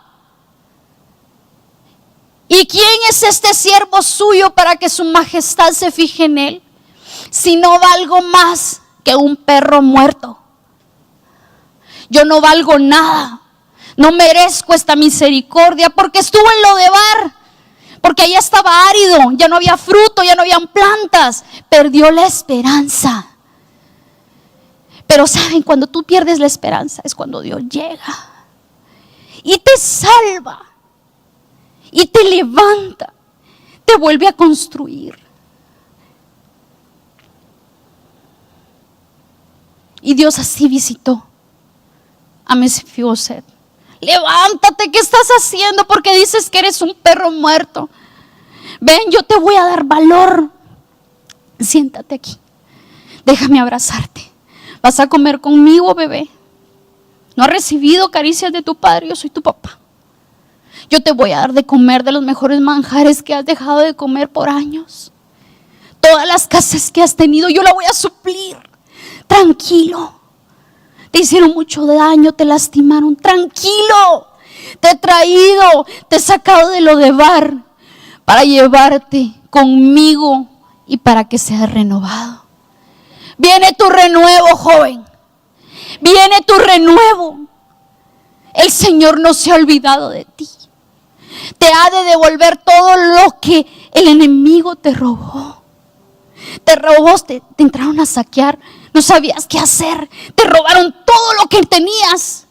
¿Y quién es este siervo suyo para que su majestad se fije en él? Si no valgo más que un perro muerto. Yo no valgo nada. No merezco esta misericordia porque estuvo en Lodebar. Porque allá estaba árido, ya no había fruto, ya no habían plantas. Perdió la esperanza. Pero saben, cuando tú pierdes la esperanza es cuando Dios llega y te salva y te levanta, te vuelve a construir. Y Dios así visitó a Mefiboset. Levántate, ¿qué estás haciendo? Porque dices que eres un perro muerto. Ven, yo te voy a dar valor. Siéntate aquí, déjame abrazarte. Vas a comer conmigo, bebé. No has recibido caricias de tu padre, yo soy tu papá. Yo te voy a dar de comer de los mejores manjares que has dejado de comer por años. Todas las casas que has tenido, yo la voy a suplir. Tranquilo. Te hicieron mucho daño, te lastimaron. Tranquilo. Te he traído, te he sacado de Lodebar para llevarte conmigo y para que seas renovado. Viene tu renuevo, joven. Viene tu renuevo. El Señor no se ha olvidado de ti. Te ha de devolver todo lo que el enemigo te robó. Te robó, te entraron a saquear. No sabías qué hacer. Te robaron todo lo que tenías.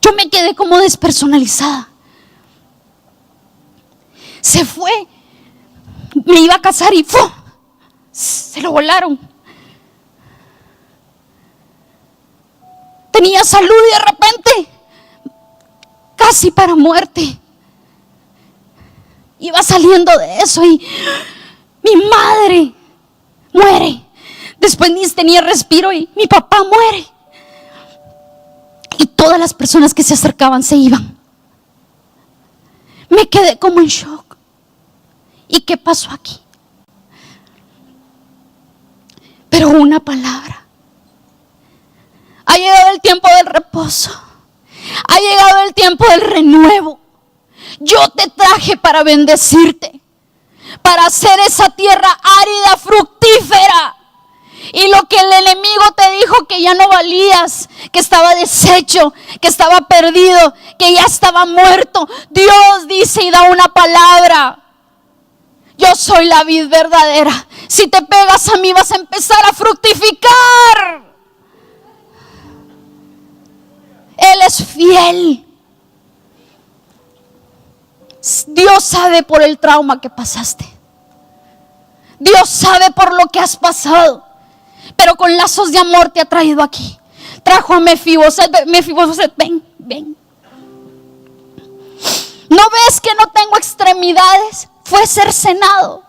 Yo me quedé como despersonalizada. Se fue. Me iba a casar y ¡fum! Se lo volaron. Tenía salud y de repente casi para muerte. Iba saliendo de eso y mi madre muere. Después ni tenía respiro y mi papá muere. Y todas las personas que se acercaban se iban. Me quedé como en shock. ¿Y qué pasó aquí? Pero una palabra. Ha llegado el tiempo del reposo. Ha llegado el tiempo del renuevo. Yo te traje para bendecirte, para hacer esa tierra árida fructífera. Lo que el enemigo te dijo que ya no valías, que estaba deshecho, que estaba perdido, que ya estaba muerto. Dios dice y da una palabra. Yo soy la vid verdadera. Si te pegas a mí vas a empezar a fructificar. Él es fiel. Dios sabe por el trauma que pasaste. Dios sabe por lo que has pasado. Pero con lazos de amor te ha traído aquí. Trajo a Mefiboset. Mefiboset, ven, ven. ¿No ves que no tengo extremidades? Fue cercenado.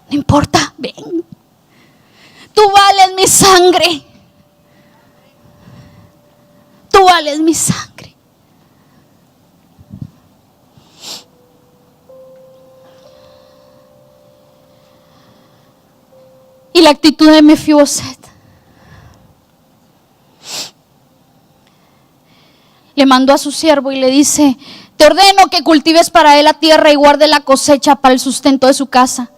No importa, ven. Tú vales mi sangre. Tú vales mi sangre. Y la actitud de Mefiboset. Le mandó a su siervo y le dice: te ordeno que cultives para él la tierra y guarde la cosecha para el sustento de su casa.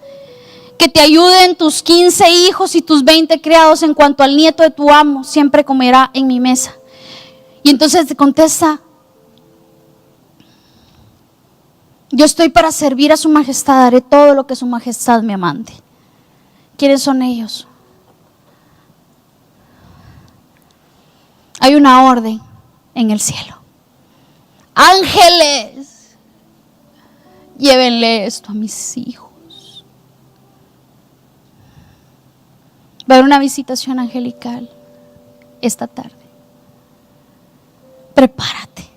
Que te ayuden tus 15 hijos y tus 20 criados. En cuanto al nieto de tu amo, siempre comerá en mi mesa. Y entonces te contesta: yo estoy para servir a su majestad, haré todo lo que su majestad me mande. ¿Quiénes son ellos? Hay una orden en el cielo. Ángeles, llévenle esto a mis hijos. Va a haber una visitación angelical esta tarde. Prepárate.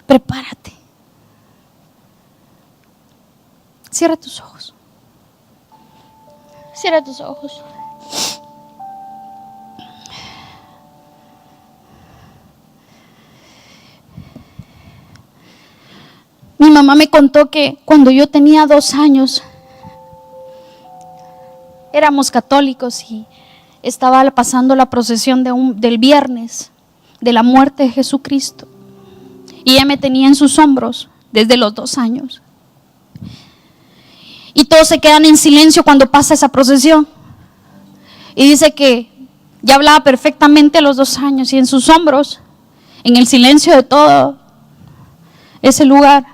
Prepárate. Cierra tus ojos. Cierra tus ojos. Mi mamá me contó que cuando yo tenía 2 años, éramos católicos y estaba pasando la procesión del viernes de la muerte de Jesucristo. Y ella me tenía en sus hombros desde los 2 años. Y todos se quedan en silencio cuando pasa esa procesión. Y dice que ya hablaba perfectamente a los 2 años. Y en sus hombros, en el silencio de todo ese lugar,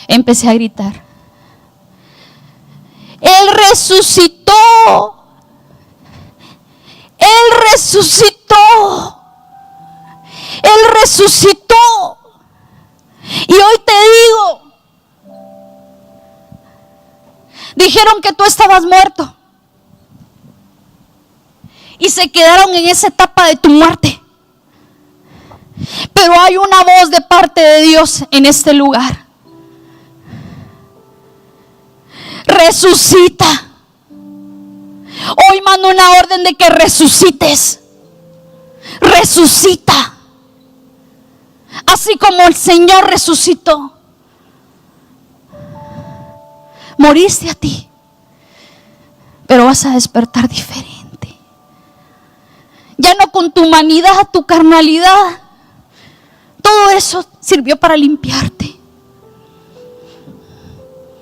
empecé a gritar: Él resucitó. Él resucitó. Él resucitó. Y hoy te digo, dijeron que tú estabas muerto y se quedaron en esa etapa de tu muerte. Pero hay una voz de parte de Dios en este lugar. Resucita. Hoy mando una orden de que resucites. Resucita. Así como el Señor resucitó. Moriste a ti, pero vas a despertar diferente. Ya no con tu humanidad, tu carnalidad. Todo eso sirvió para limpiarte.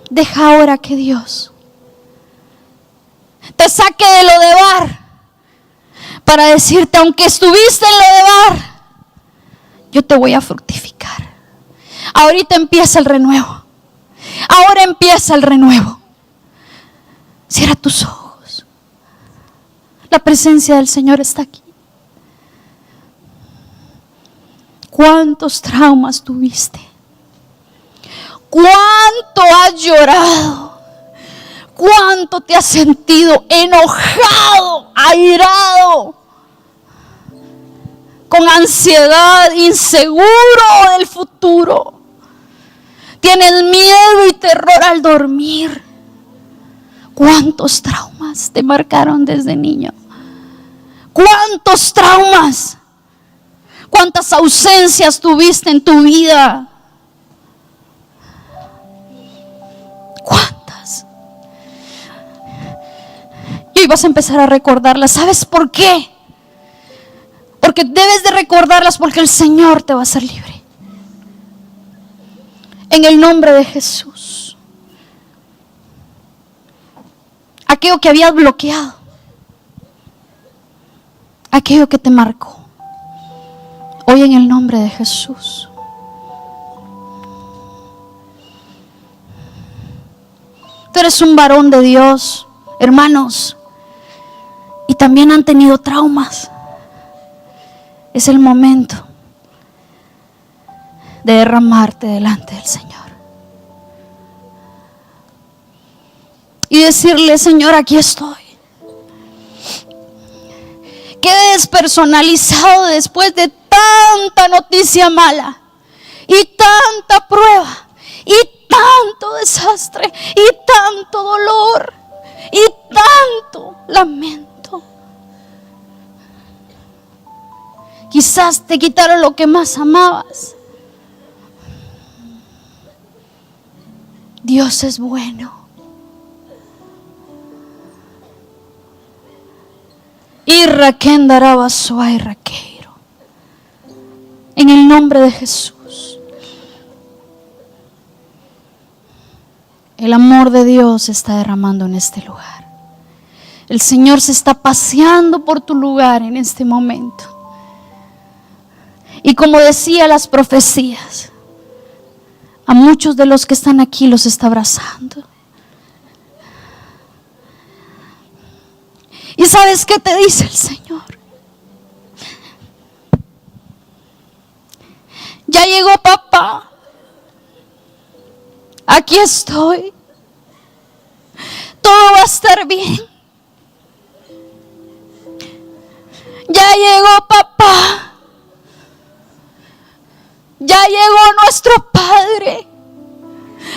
Deja ahora que Dios te saque de lo de bar para decirte: aunque estuviste en lo de bar, yo te voy a fructificar. Ahorita empieza el renuevo. Ahora empieza el renuevo. Cierra tus ojos. La presencia del Señor está aquí. ¿Cuántos traumas tuviste? ¿Cuánto has llorado? ¿Cuánto te has sentido enojado, airado, con ansiedad, inseguro del futuro? Tienes miedo y terror al dormir. ¿Cuántos traumas te marcaron desde niño? ¿Cuántos traumas? ¿Cuántas ausencias tuviste en tu vida? ¿Cuántas? Y hoy vas a empezar a recordarlas. ¿Sabes por qué? Porque debes de recordarlas, porque el Señor te va a hacer libre. En el nombre de Jesús. Aquello que habías bloqueado, aquello que te marcó. Hoy en el nombre de Jesús. Tú eres un varón de Dios, hermanos, y también han tenido traumas. Es el momento de derramarte delante del Señor y decirle: Señor, aquí estoy. Quedé despersonalizado después de tanta noticia mala y tanta prueba y tanto desastre y tanto dolor y tanto lamento. Quizás te quitaron lo que más amabas. Dios es bueno. Y Raquel dará suay Raqueiro. En el nombre de Jesús. El amor de Dios se está derramando en este lugar. El Señor se está paseando por tu lugar en este momento. Y como decía las profecías, a muchos de los que están aquí los está abrazando. ¿Y sabes qué te dice el Señor? Ya llegó papá. Aquí estoy. Todo va a estar bien. Ya llegó papá. Ya llegó nuestro Padre.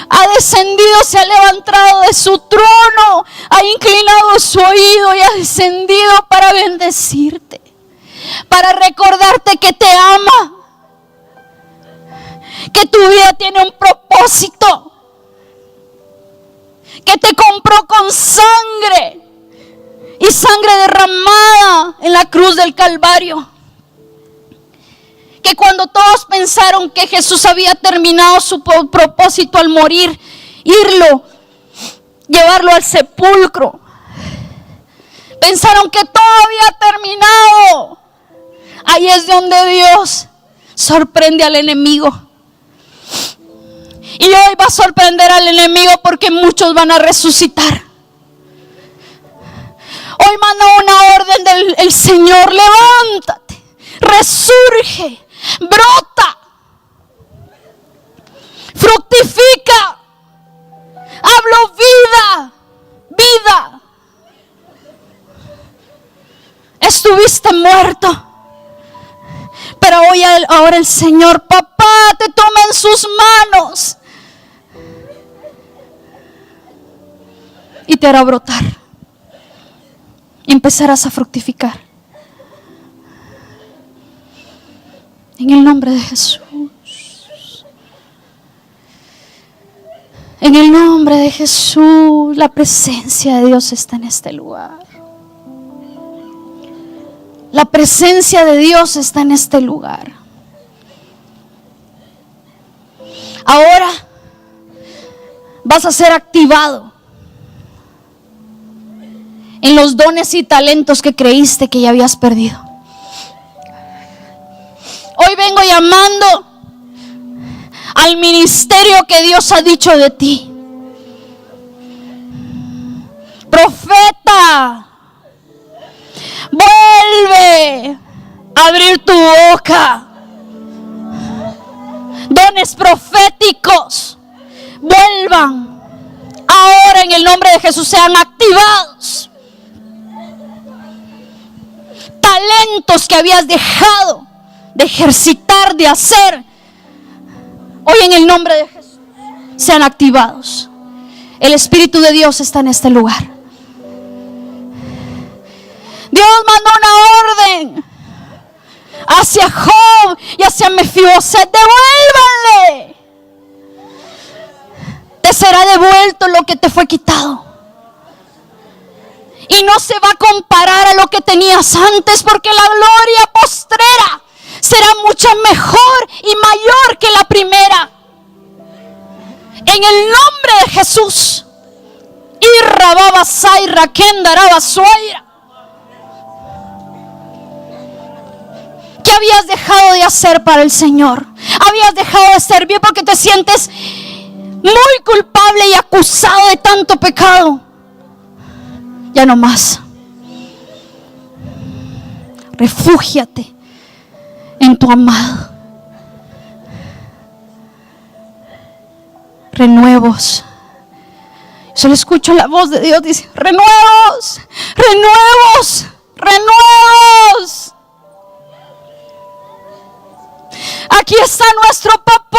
Ha descendido, se ha levantado de su trono, ha inclinado su oído y ha descendido para bendecirte, para recordarte que te ama, que tu vida tiene un propósito, que te compró con sangre y sangre derramada en la cruz del Calvario. Que cuando todos pensaron que Jesús había terminado su propósito al morir, llevarlo al sepulcro, pensaron que todo había terminado. Ahí es donde Dios sorprende al enemigo. Y hoy va a sorprender al enemigo porque muchos van a resucitar. Hoy manda una orden del Señor: levántate, resurge, brota, fructifica. Hablo vida. Estuviste muerto, pero ahora el Señor, papá, te toma en sus manos y te hará brotar. Y empezarás a fructificar. En el nombre de Jesús. En el nombre de Jesús, la presencia de Dios está en este lugar. La presencia de Dios está en este lugar. Ahora vas a ser activado en los dones y talentos que creíste que ya habías perdido. Hoy vengo llamando al ministerio que Dios ha dicho de ti. Profeta, vuelve a abrir tu boca. Dones proféticos, vuelvan ahora en el nombre de Jesús, sean activados. Talentos que habías dejado de ejercitar, de hacer, hoy en el nombre de Jesús sean activados. El Espíritu de Dios está en este lugar. Dios mandó una orden hacia Job y hacia Mefiboset: devuélvanle. Te será devuelto lo que te fue quitado. Y no se va a comparar a lo que tenías antes, porque la gloria postrera será mucho mejor y mayor que la primera. En el nombre de Jesús. Irra baba saira kendara basuaira. habías dejado de hacer para el Señor. Habías dejado de servir porque te sientes muy culpable y acusado de tanto pecado. Ya no más. Refúgiate en tu amado. Renuevos. Solo escucho la voz de Dios, dice: renuevos, renuevos, renuevos. Aquí está nuestro papá.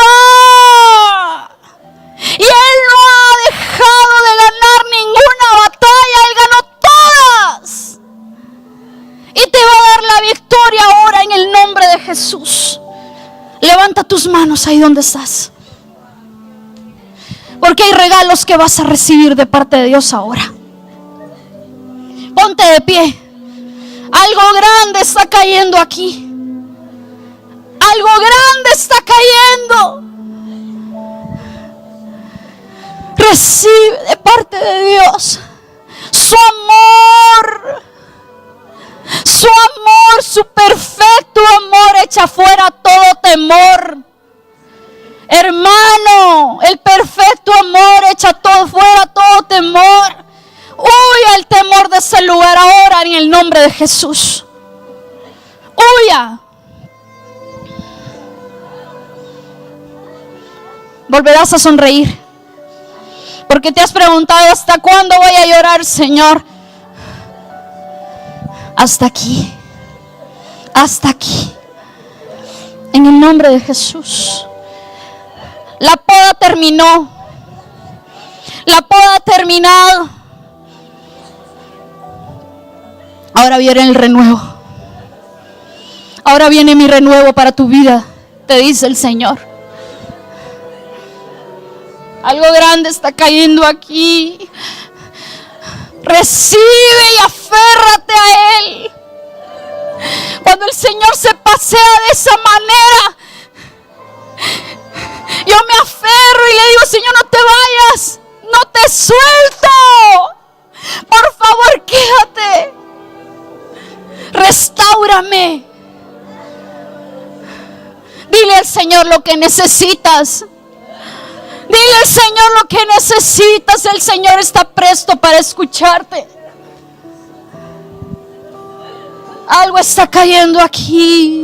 Y Él no ha dejado de ganar ninguna batalla. Él ganó todas. Y te va a dar la victoria ahora en el nombre de Jesús. Levanta tus manos ahí donde estás. Porque hay regalos que vas a recibir de parte de Dios ahora. Ponte de pie. Algo grande está cayendo aquí. Algo grande está cayendo. Recibe de parte de Dios su amor. Su amor, su perfecto amor echa fuera todo temor. Hermano, el perfecto amor echa todo fuera, todo temor. Huya el temor de ese lugar ahora en el nombre de Jesús. Huya. Volverás a sonreír. Porque te has preguntado: ¿hasta cuándo voy a llorar, Señor? Hasta aquí. Hasta aquí. En el nombre de Jesús. La poda terminó. La poda ha terminado. Ahora viene el renuevo. Ahora viene mi renuevo para tu vida, te dice el Señor. Algo grande está cayendo aquí. Recibe y aférrate a Él. Cuando el Señor se pasea de esa manera, yo me aferro y le digo: Señor, no te vayas, no te suelto. Por favor, quédate. Restáurame. Dile al Señor lo que necesitas. Dile al Señor lo que necesitas. El Señor está presto para escucharte. Algo está cayendo aquí.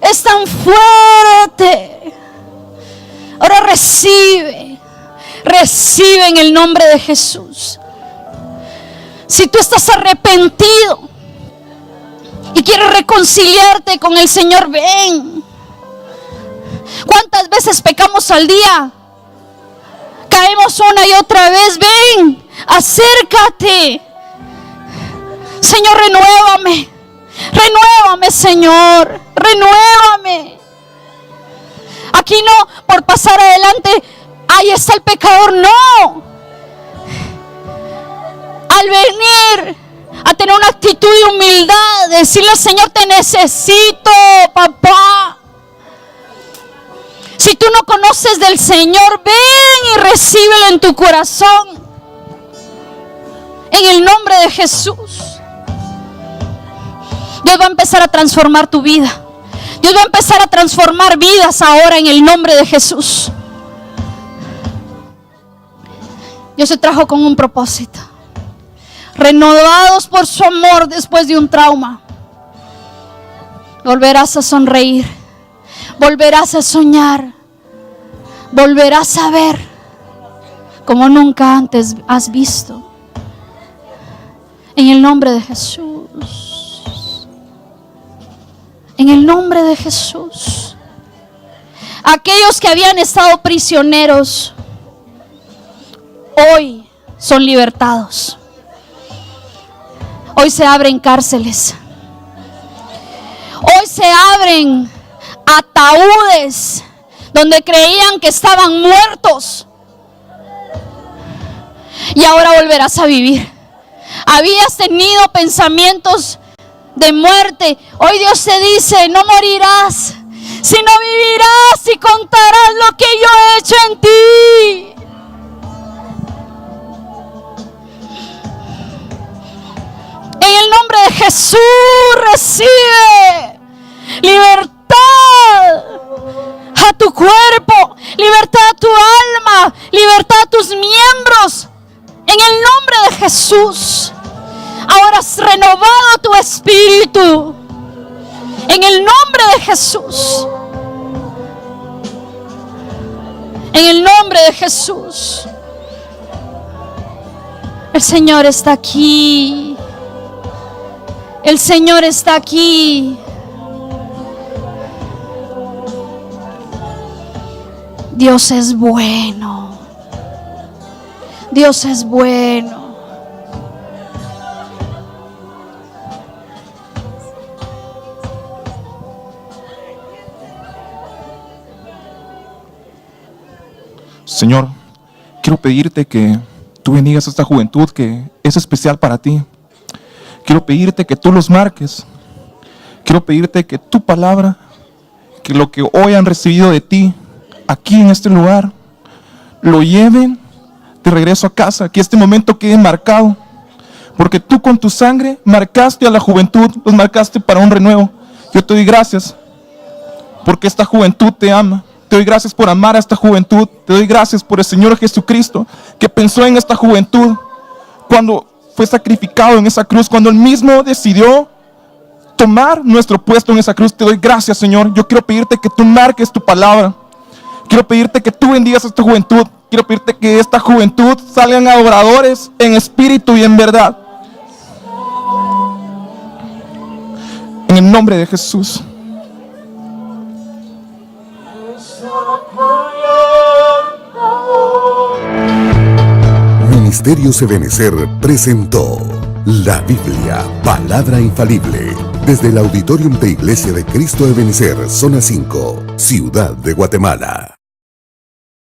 Es tan fuerte. Ahora recibe. Recibe en el nombre de Jesús. Si tú estás arrepentido y quieres reconciliarte con el Señor, ven. ¿Cuántas veces pecamos al día? Caemos una y otra vez. Ven, acércate. Señor, renuévame. Renuévame, Señor. Renuévame. Aquí no por pasar adelante, ahí está el pecador. No. Al venir a tener una actitud de humildad, decirle al Señor: te necesito, papá. Si tú no conoces del Señor, ven y recíbelo en tu corazón. En el nombre de Jesús. Dios va a empezar a transformar tu vida. Dios va a empezar a transformar vidas ahora en el nombre de Jesús. Dios se trajo con un propósito. Renovados por su amor después de un trauma. Volverás a sonreír. Volverás a soñar. Volverás a ver como nunca antes has visto. En el nombre de Jesús. En el nombre de Jesús. Aquellos que habían estado prisioneros, hoy son libertados. Hoy se abren cárceles. Hoy se abren ataúdes donde creían que estaban muertos. Y ahora volverás a vivir. Habías tenido pensamientos de muerte. Hoy Dios te dice: no morirás, sino vivirás y contarás lo que yo he hecho en ti. En el nombre de Jesús, recibe libertad a tu cuerpo, libertad a tu alma, libertad a tus miembros. En el nombre de Jesús. Ahora has renovado tu espíritu. En el nombre de Jesús. En el nombre de Jesús. El Señor está aquí. El Señor está aquí. Dios es bueno. Dios es bueno. Señor, quiero pedirte que tú bendigas a esta juventud que es especial para ti. Quiero pedirte que tú los marques. Quiero pedirte que tu palabra, que lo que hoy han recibido de ti, aquí en este lugar, lo lleven de regreso a casa, que este momento quede marcado, porque tú con tu sangre marcaste a la juventud, los marcaste para un renuevo. Yo te doy gracias, porque esta juventud te ama. Te doy gracias por amar a esta juventud. Te doy gracias por el Señor Jesucristo, que pensó en esta juventud cuando fue sacrificado en esa cruz, cuando Él mismo decidió tomar nuestro puesto en esa cruz. Te doy gracias, Señor. Yo quiero pedirte que tú marques tu palabra. Quiero pedirte que tú bendigas a esta juventud. Quiero pedirte que esta juventud salgan adoradores en espíritu y en verdad. En el nombre de Jesús. Ministerios Ebenecer presentó la Biblia, palabra infalible, desde el Auditorium de Iglesia de Cristo Ebenecer, Zona 5, Ciudad de Guatemala.